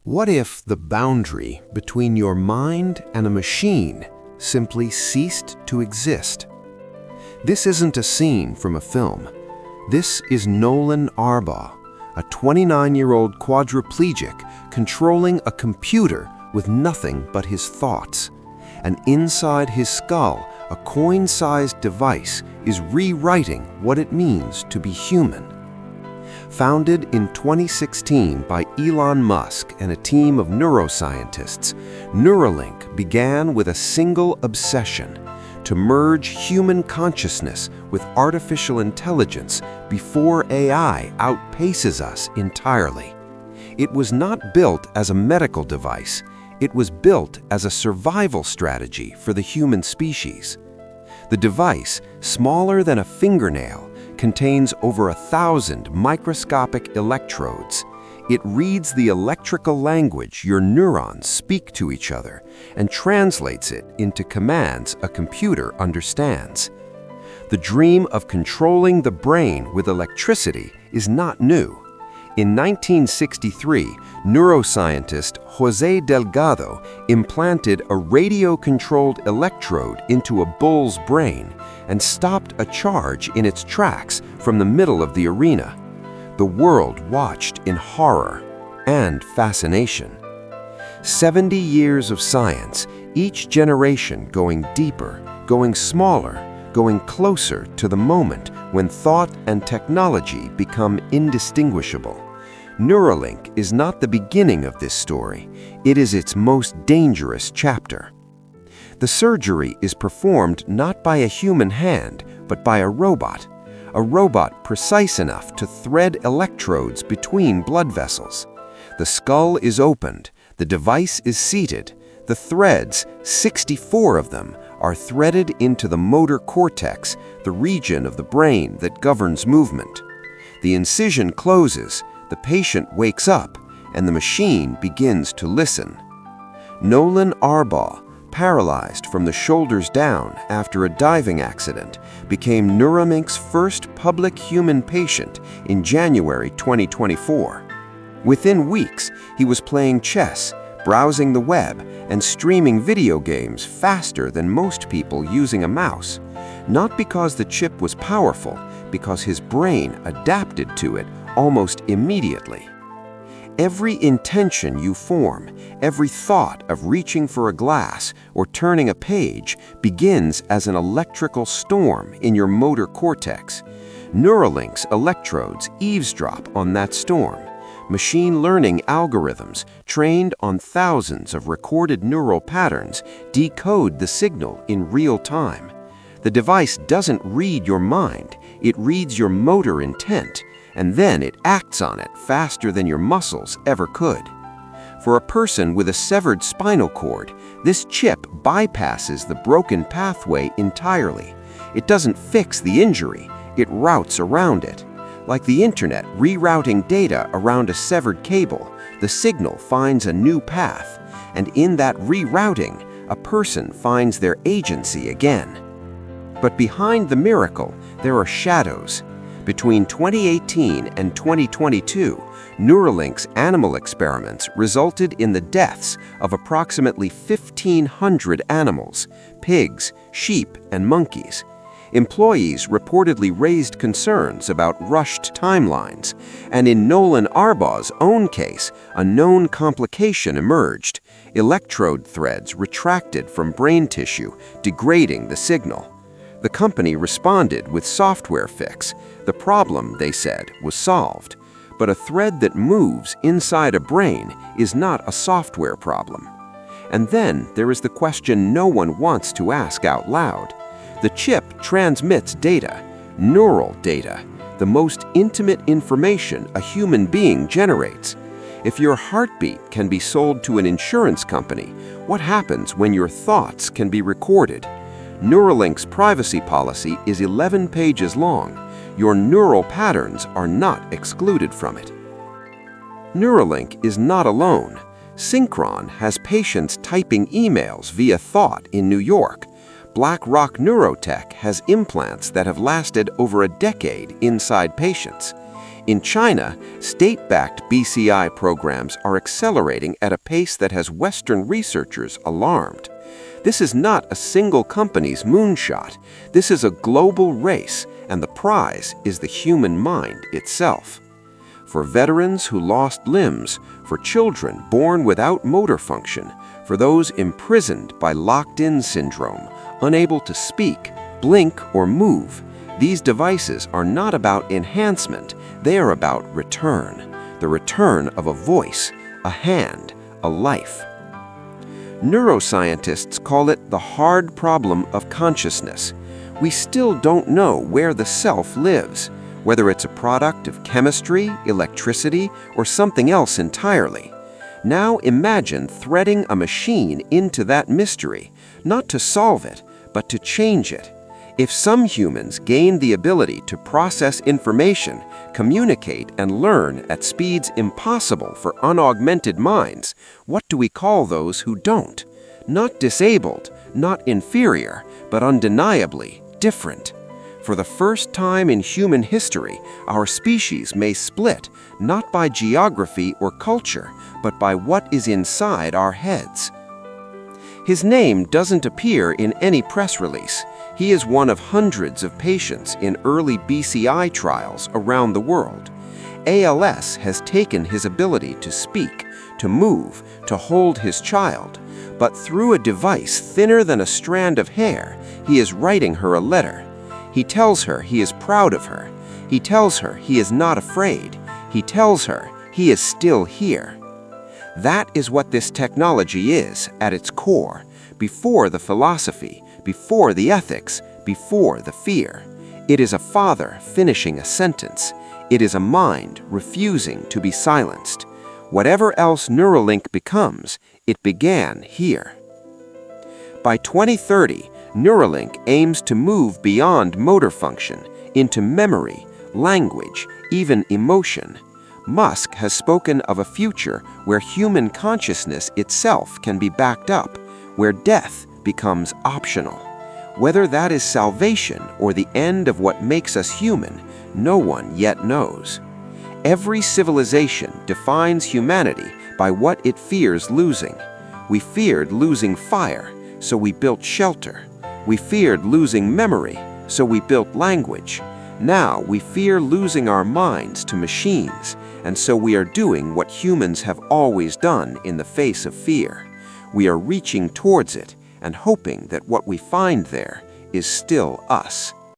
What if the boundary between your mind and a machine simply ceased to exist? This isn't a scene from a film. This is Noland Arbaugh, a 29-year-old quadriplegic controlling a computer with nothing but his thoughts. And inside his skull, a coin-sized device is rewriting what it means to be human. Founded in 2016 by Elon Musk and a team of neuroscientists, Neuralink began with a single obsession: to merge human consciousness with artificial intelligence before AI outpaces us entirely. It was not built as a medical device. It was built as a survival strategy for the human species. The device, smaller than a fingernail, contains over 1,000 microscopic electrodes. It reads the electrical language your neurons speak to each other and translates it into commands a computer understands. The dream of controlling the brain with electricity is not new. In 1963, neuroscientist José Delgado implanted a radio-controlled electrode into a bull's brain and stopped a charge in its tracks from the middle of the arena. The world watched in horror and fascination. 70 years of science, each generation going deeper, going smaller, going closer to the moment when thought and technology become indistinguishable. Neuralink is not the beginning of this story. It is its most dangerous chapter. The surgery is performed not by a human hand, but by a robot precise enough to thread electrodes between blood vessels. The skull is opened, the device is seated, the threads, 64 of them, are threaded into the motor cortex, the region of the brain that governs movement. The incision closes, the patient wakes up, and the machine begins to listen. Noland Arbaugh, paralyzed from the shoulders down after a diving accident, became Neuralink's first public human patient in January 2024. Within weeks, he was playing chess, browsing the web, and streaming video games faster than most people using a mouse. Not because the chip was powerful, because his brain adapted to it almost immediately. Every intention you form, every thought of reaching for a glass or turning a page begins as an electrical storm in your motor cortex. Neuralink's electrodes eavesdrop on that storm. Machine learning algorithms trained on thousands of recorded neural patterns decode the signal in real time. The device doesn't read your mind, it reads your motor intent, and then it acts on it faster than your muscles ever could. For a person with a severed spinal cord, this chip bypasses the broken pathway entirely. It doesn't fix the injury, it routes around it. Like the internet rerouting data around a severed cable, the signal finds a new path, and in that rerouting, a person finds their agency again. But behind the miracle, there are shadows. Between 2018 and 2022, Neuralink's animal experiments resulted in the deaths of approximately 1,500 animals, pigs, sheep, and monkeys. Employees reportedly raised concerns about rushed timelines, and in Noland Arbaugh's own case, a known complication emerged: electrode threads retracted from brain tissue, degrading the signal. The company responded with software fix. The problem, they said, was solved. But a thread that moves inside a brain is not a software problem. And then there is the question no one wants to ask out loud. The chip transmits data, neural data, the most intimate information a human being generates. If your heartbeat can be sold to an insurance company, what happens when your thoughts can be recorded? Neuralink's privacy policy is 11 pages long. Your neural patterns are not excluded from it. Neuralink is not alone. Synchron has patients typing emails via thought in New York. BlackRock Neurotech has implants that have lasted over a decade inside patients. In China, state-backed BCI programs are accelerating at a pace that has Western researchers alarmed. This is not a single company's moonshot. This is a global race, and the prize is the human mind itself. For veterans who lost limbs, for children born without motor function, for those imprisoned by locked-in syndrome, unable to speak, blink, or move, these devices are not about enhancement, they are about return. The return of a voice, a hand, a life. Neuroscientists call it the hard problem of consciousness. We still don't know where the self lives, whether it's a product of chemistry, electricity, or something else entirely. Now imagine threading a machine into that mystery, not to solve it, but to change it. If some humans gain the ability to process information, communicate, and learn at speeds impossible for unaugmented minds, what do we call those who don't? Not disabled, not inferior, but undeniably different. For the first time in human history, our species may split, not by geography or culture, but by what is inside our heads. His name doesn't appear in any press release. He is one of hundreds of patients in early BCI trials around the world. ALS has taken his ability to speak, to move, to hold his child, but through a device thinner than a strand of hair, he is writing her a letter. He tells her he is proud of her. He tells her he is not afraid. He tells her he is still here. That is what this technology is at its core, before the philosophy, before the ethics, before the fear. It is a father finishing a sentence. It is a mind refusing to be silenced. Whatever else Neuralink becomes, it began here. By 2030, Neuralink aims to move beyond motor function into memory, language, even emotion. Musk has spoken of a future where human consciousness itself can be backed up, where death becomes optional. Whether that is salvation or the end of what makes us human, no one yet knows. Every civilization defines humanity by what it fears losing. We feared losing fire, so we built shelter. We feared losing memory, so we built language. Now we fear losing our minds to machines, and so we are doing what humans have always done in the face of fear. We are reaching towards it and hoping that what we find there is still us.